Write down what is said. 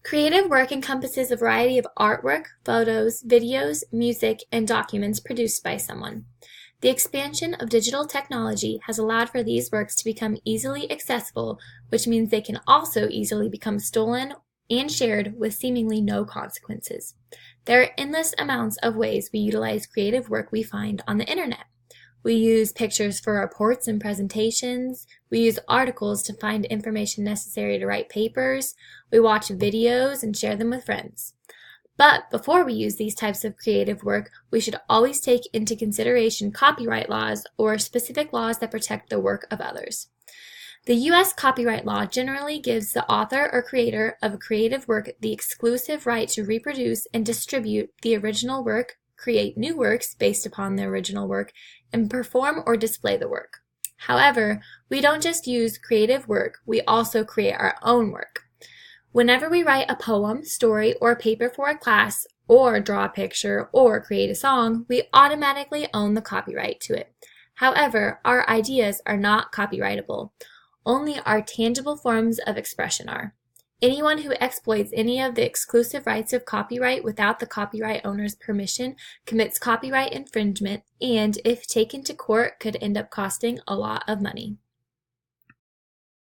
Creative work encompasses a variety of artwork, photos, videos, music, and documents produced by someone. The expansion of digital technology has allowed for these works to become easily accessible, which means they can also easily become stolen and shared with seemingly no consequences. There are endless amounts of ways we utilize creative work we find on the internet. We use pictures for reports and presentations. We use articles to find information necessary to write papers. We watch videos and share them with friends. But before we use these types of creative work, we should always take into consideration copyright laws or specific laws that protect the work of others. The U.S. copyright law generally gives the author or creator of a creative work the exclusive right to reproduce and distribute the original work, create new works based upon the original work, and perform or display the work. However, we don't just use creative work, we also create our own work. Whenever we write a poem, story, or paper for a class, or draw a picture, or create a song, we automatically own the copyright to it. However, our ideas are not copyrightable. Only our tangible forms of expression are. Anyone who exploits any of the exclusive rights of copyright without the copyright owner's permission commits copyright infringement and, if taken to court, could end up costing a lot of money.